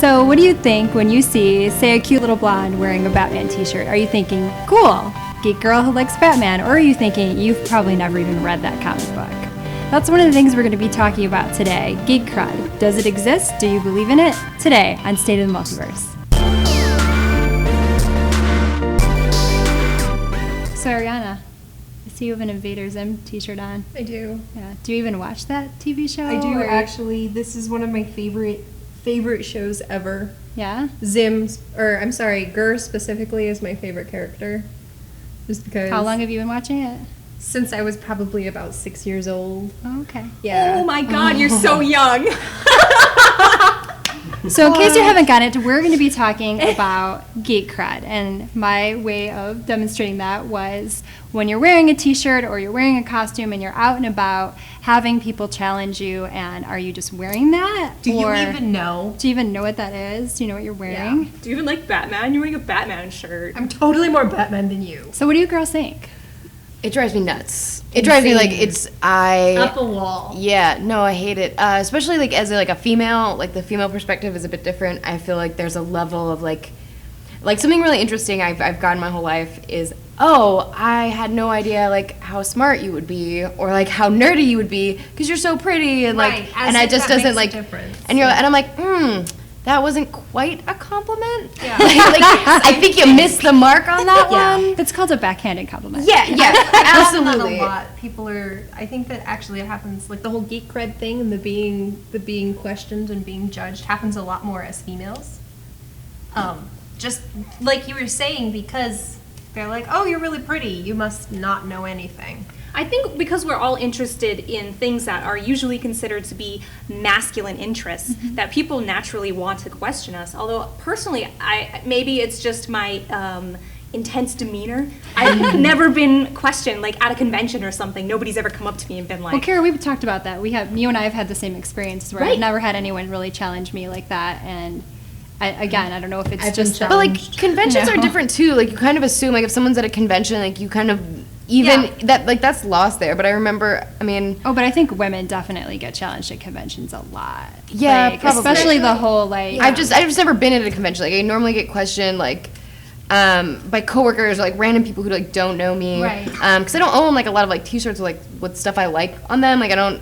So what do you think when you see, say, a cute little blonde wearing a Batman t-shirt? Are you thinking, cool, geek girl who likes Batman? Or are you thinking, you've probably never even read that comic book? That's one of the things we're going to be talking about today. Geek Cred. Does it exist? Do you believe in it? Today on State of the Multiverse. So Ariana, I see you have an Invader Zim t-shirt on. I do. Yeah. Do you even watch that TV show? I do, actually. This is one of my favorite shows ever. Yeah? Gur specifically is my favorite character. Just because. How long have you been watching it? Since I was probably about 6 years old. Oh, okay. Yeah. Oh my God, you're so young. So in case you haven't gotten it, we're going to be talking about Geek Cred. And my way of demonstrating that was when you're wearing a t-shirt or you're wearing a costume and you're out and about, having people challenge you, and are you just wearing that? Do you even know? Do you even know what that is? Do you know what you're wearing? Yeah. Do you even like Batman? You're wearing a Batman shirt. I'm totally more Batman than you. So what do you girls think? It drives me nuts. It drives me like up a wall. Yeah, no, I hate it. Especially like as a female, like the female perspective is a bit different. I feel like there's a level of like something really interesting I've gotten my whole life is, oh, I had no idea like how smart you would be or like how nerdy you would be because you're so pretty and like and I just doesn't like and I'm like that wasn't quite a compliment. Yeah. I think you missed the mark on that one. It's called a backhanded compliment. Yeah, absolutely. A lot. I think that actually it happens, like the whole geek cred thing and the being questioned and being judged happens a lot more as females. Just like you were saying, because they're like, oh, you're really pretty, you must not know anything. I think because we're all interested in things that are usually considered to be masculine interests, that people naturally want to question us. Although personally, maybe it's just my intense demeanor. I've never been questioned, like at a convention or something. Nobody's ever come up to me and been like, well, Kara, we've talked about that. You and I have had the same experience where I've never had anyone really challenge me like that. And I don't know if it's just... But like conventions are different too. Like you kind of assume like if someone's at a convention, like you kind of... that's lost there, but I remember, but I think women definitely get challenged at conventions a lot. Yeah, like, probably. Especially the whole, like... I've just never been at a convention. Like, I normally get questioned, like, by coworkers or, like, random people who, like, don't know me. Right. Because I don't own, like, a lot of, like, t-shirts or, like, with stuff I like on them. Like, I don't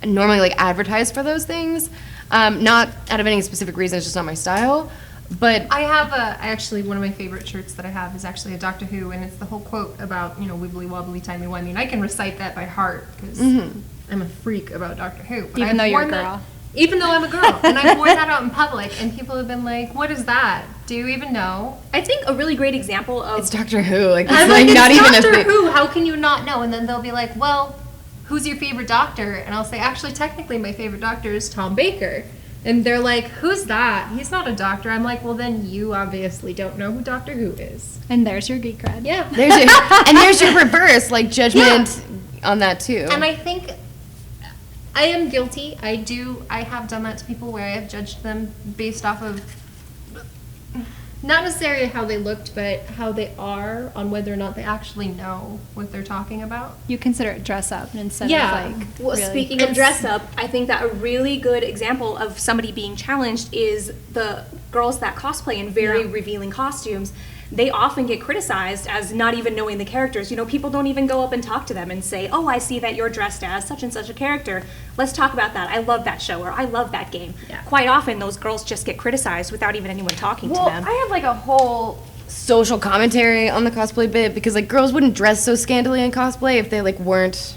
normally, like, advertise for those things. Not out of any specific reason, it's just not my style. But I have actually one of my favorite shirts that I have is actually a Doctor Who, and it's the whole quote about, wibbly wobbly timey wimey. And I can recite that by heart because I'm a freak about Doctor Who. But even though you're a girl. Even though I'm a girl, and I've worn that out in public, and people have been like, "What is that? Do you even know?" I think a really great example of it's Doctor Who. Like, I'm it's like not it's even Doctor a thing. Who. How can you not know? And then they'll be like, "Well, who's your favorite Doctor?" And I'll say, "Actually, technically, my favorite Doctor is Tom Baker." And they're like, "Who's that? He's not a doctor." I'm like, "Well, then you obviously don't know who Doctor Who is." And there's your geek cred. Yeah. There's your reverse, like, judgment on that, too. And I think I am guilty. I have done that to people where I have judged them based off of not necessarily how they looked, but how they are, on whether or not they actually know what they're talking about. You consider it dress up instead of like... Well, really. speaking of dress up, I think that a really good example of somebody being challenged is the girls that cosplay in very revealing costumes. They often get criticized as not even knowing the characters. People don't even go up and talk to them and say, "Oh, I see that you're dressed as such and such a character. Let's talk about that. I love that show," or "I love that game." Yeah. Quite often, those girls just get criticized without even anyone talking to them. I have like a whole social commentary on the cosplay bit because like girls wouldn't dress so scantily in cosplay if they like weren't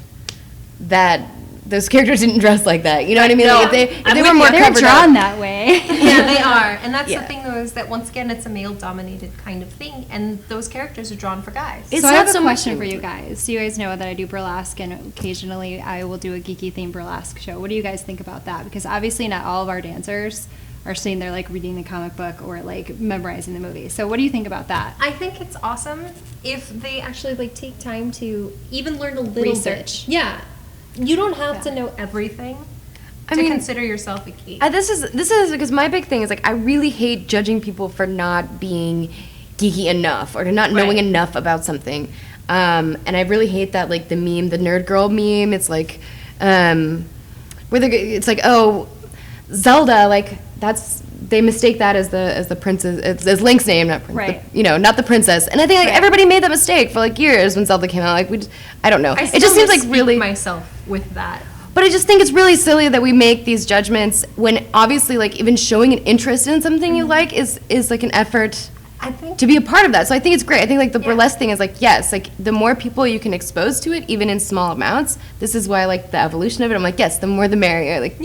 that. Those characters didn't dress like that. You know what I mean? No, like if they were more they're covered drawn up. that way. Yeah, they are. And that's the thing, though, is that once again, it's a male-dominated kind of thing, and those characters are drawn for guys. So I have a question for you guys. You guys know that I do burlesque, and occasionally I will do a geeky-themed burlesque show. What do you guys think about that? Because obviously not all of our dancers are sitting there like reading the comic book or like memorizing the movie. So what do you think about that? I think it's awesome if they actually like take time to even learn a little research. bit. Yeah. You don't have to know everything to consider yourself a geek. This is because my big thing is like I really hate judging people for not being geeky enough or not knowing enough about something, and I really hate that like the nerd girl meme. It's like it's like, oh, Zelda, like that's they mistake that as the princess, as Link's name, not prince, Right. not the princess. And I think like everybody made that mistake for like years when Zelda came out. Like I don't know. It just seems like really myself with that. But I just think it's really silly that we make these judgments when obviously like even showing an interest in something you like is like an effort I think to be a part of that. So I think it's great. I think like the burlesque thing is like, yes, like the more people you can expose to it, even in small amounts, this is why I like the evolution of it. I'm like, yes, the more the merrier. Like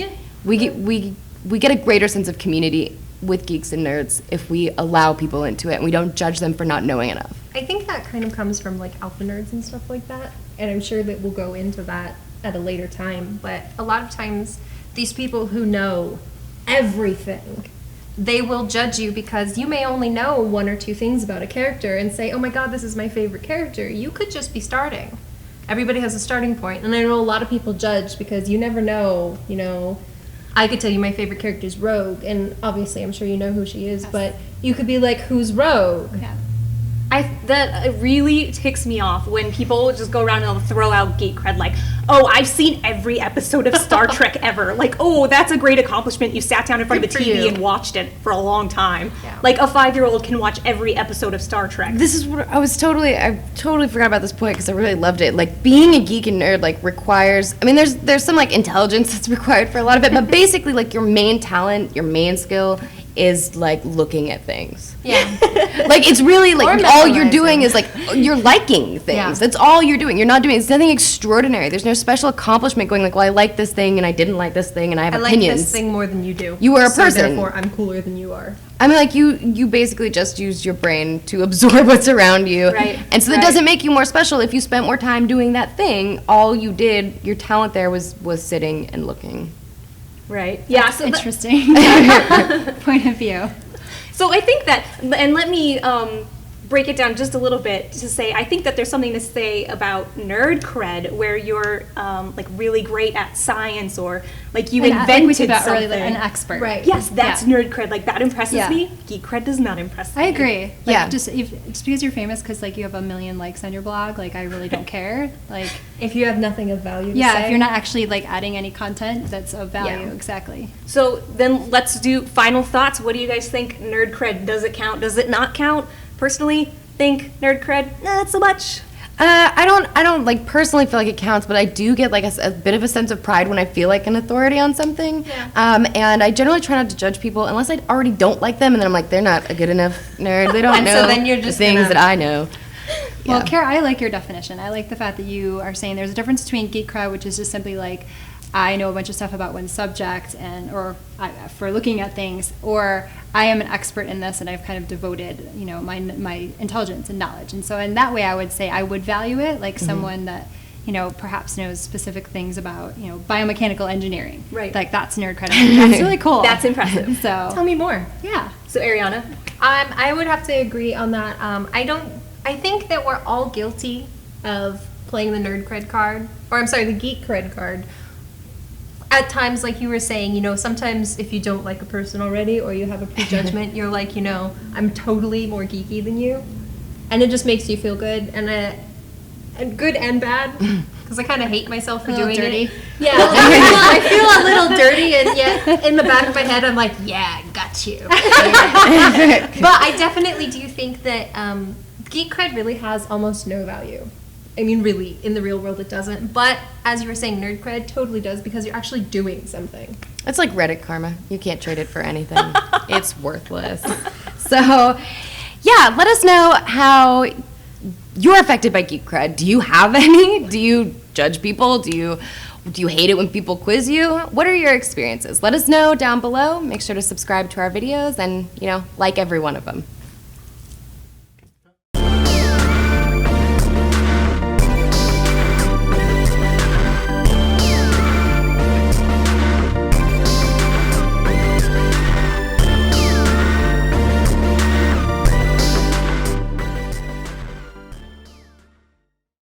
we get a greater sense of community with geeks and nerds if we allow people into it and we don't judge them for not knowing enough. I think that kind of comes from like alpha nerds and stuff like that, and I'm sure that we'll go into that at a later time, but a lot of times these people who know everything, they will judge you because you may only know one or two things about a character and say, oh my god, this is my favorite character. You could just be starting. Everybody has a starting point, and I know a lot of people judge because you never know, I could tell you my favorite character is Rogue, and obviously I'm sure you know who she is, but you could be like, who's Rogue? Yeah. That really ticks me off when people just go around and they'll throw out geek cred like, oh, I've seen every episode of Star Trek ever. Like, oh, that's a great accomplishment. You sat down in front of the TV and watched it for a long time. Yeah. Like a 5-year-old can watch every episode of Star Trek. This is what I totally forgot about this point because I really loved it. Like being a geek and nerd like requires, I mean there's some like intelligence that's required for a lot of it, but basically like your main talent, your main skill is like looking at things. Yeah. Like it's really like Or all you're memorizing. doing is like you're liking things. Yeah. That's all you're doing. You're not doing, it's nothing extraordinary. There's no special accomplishment going like, well, I like this thing and I didn't like this thing and I have I like opinions. this thing more than you do. You are a so person. Therefore, I'm cooler than you are. I mean, like you basically just use your brain to absorb what's around you, Right, and so that right. doesn't make you more special if you spent more time doing that thing. All you did, your talent there was sitting and looking. Right. Yeah. So Interesting point of view. So I think that, and let me break it down just a little bit to say, I think that there's something to say about nerd cred where you're like really great at science or like you Like invented we talked about something. earlier, like an expert. Right. Yes, that's Yeah. nerd cred. Like that impresses Yeah. me. Geek cred does not impress me. I agree. Like, Yeah. just because you're famous because like you have 1 million likes on your blog, like I really don't care. Like If you have nothing of value to yeah, say. if you're not actually like adding any content that's of value, Yeah. exactly. So then let's do final thoughts. What do you guys think? Nerd cred, does it count? Does it not count? Personally, think nerd cred, not so much. I don't like personally feel like it counts, but I do get like a bit of a sense of pride when I feel like an authority on something. Yeah. And I generally try not to judge people unless I already don't like them, and then I'm like, they're not a good enough nerd. They don't And know so then you're the just things gonna- that I know. Well, Yeah. Kara, I like your definition. I like the fact that you are saying there's a difference between geek cred, which is just simply like I know a bunch of stuff about one subject for looking at things, or I am an expert in this and I've kind of devoted, my intelligence and knowledge. And so in that way, I would say I would value it like someone that, perhaps knows specific things about, biomechanical engineering. Right. Like that's nerd cred. That's really cool. That's impressive. So Tell me more. yeah. So Ariana? I would have to agree on that. I think that we're all guilty of playing the nerd cred card, or I'm sorry, the geek cred card. At times, like you were saying, sometimes if you don't like a person already or you have a prejudgment, you're like, I'm totally more geeky than you. And it just makes you feel good, and good and bad, because I kind of hate myself for A little doing dirty. it. Yeah, I feel a little dirty, and yet in the back of my head, I'm like, yeah, got you. But I definitely do think that geek cred really has almost no value. I mean, really, in the real world it doesn't. But as you were saying, nerd cred totally does because you're actually doing something. It's like Reddit karma. You can't trade it for anything. It's worthless. So, yeah, let us know how you're affected by geek cred. Do you have any? Do you judge people? Do you hate it when people quiz you? What are your experiences? Let us know down below. Make sure to subscribe to our videos and, like every one of them.